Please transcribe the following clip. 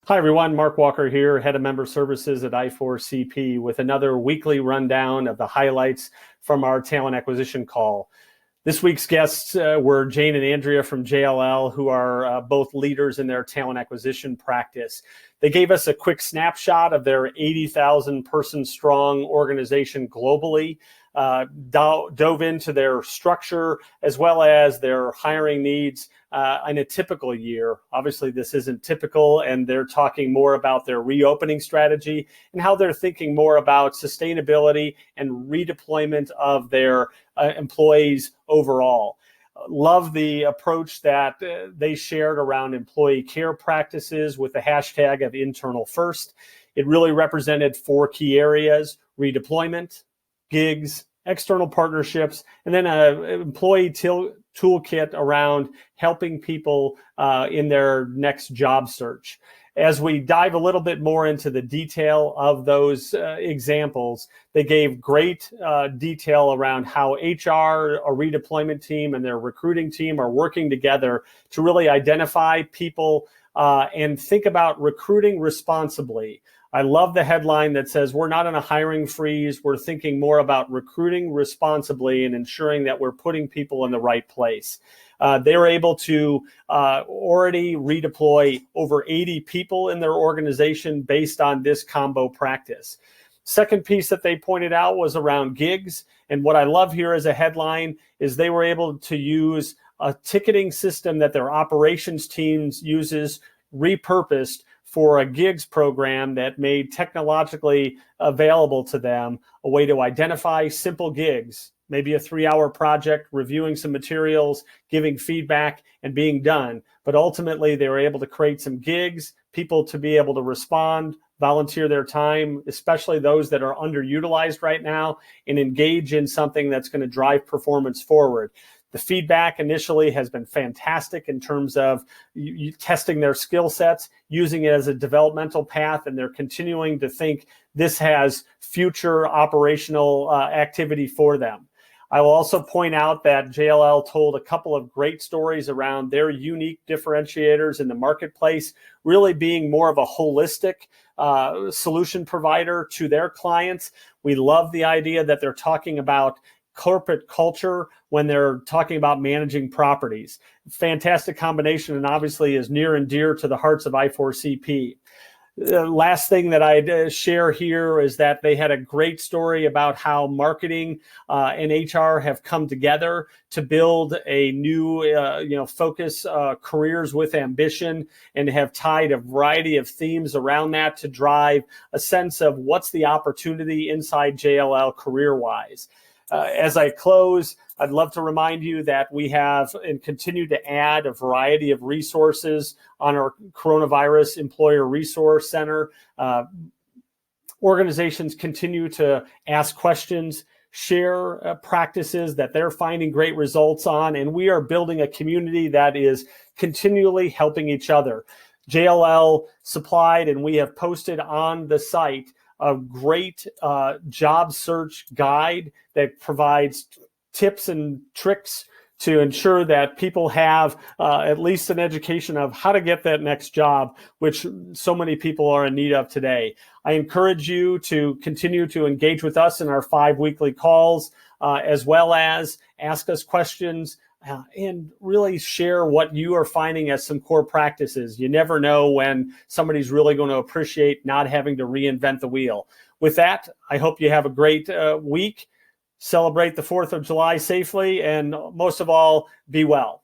Hi, everyone. Mark Walker here, Head of Member Services at i4cp with another weekly rundown of the highlights from our talent acquisition call. This week's guests were Jane and Andrea from JLL, who are both leaders in their talent acquisition practice. They gave us a quick snapshot of their 80,000 person strong organization globally, dove into their structure as well as their hiring needs in a typical year. Obviously, this isn't typical, and they're talking more about their reopening strategy and how they're thinking more about sustainability and redeployment of their employees overall. Love the approach that they shared around employee care practices with the hashtag of internal first. It really represented four key areas: redeployment, gigs, external partnerships, and then an employee toolkit around helping people in their next job search. As we dive a little bit more into the detail of those examples, they gave great detail around how HR, a redeployment team, and their recruiting team are working together to really identify people and think about recruiting responsibly. I love the headline that says we're not in a hiring freeze. We're thinking more about recruiting responsibly and ensuring that we're putting people in the right place. They were able to already redeploy over 80 people in their organization based on this combo practice. Second piece that they pointed out was around gigs. And what I love here as a headline is they were able to use a ticketing system that their operations teams uses, repurposed for a gigs program that made technologically available to them a way to identify simple gigs, maybe a 3-hour project, reviewing some materials, giving feedback, and being done. But ultimately, they were able to create some gigs, people to be able to respond, volunteer their time, especially those that are underutilized right now, and engage in something that's going to drive performance forward. The feedback initially has been fantastic in terms of testing their skill sets, using it as a developmental path, and they're continuing to think this has future operational activity for them. I will also point out that JLL told a couple of great stories around their unique differentiators in the marketplace, really being more of a holistic solution provider to their clients. We love the idea that they're talking about corporate culture when they're talking about managing properties. Fantastic combination, and obviously is near and dear to the hearts of i4cp. The last thing that I'd share here is that they had a great story about how marketing and HR have come together to build a new, focus careers with ambition, and have tied a variety of themes around that to drive a sense of what's the opportunity inside JLL career-wise. As I close, I'd love to remind you that we have and continue to add a variety of resources on our Coronavirus Employer Resource Center. Organizations continue to ask questions, share practices that they're finding great results on, and we are building a community that is continually helping each other. JLL supplied, and we have posted on the site, a great job search guide that provides tips and tricks to ensure that people have at least an education of how to get that next job, which so many people are in need of today. I encourage you to continue to engage with us in our 5 weekly calls, as well as ask us questions and really share what you are finding as some core practices. You never know when somebody's really going to appreciate not having to reinvent the wheel. With that, I hope you have a great week. Celebrate the 4th of July safely, and most of all, be well.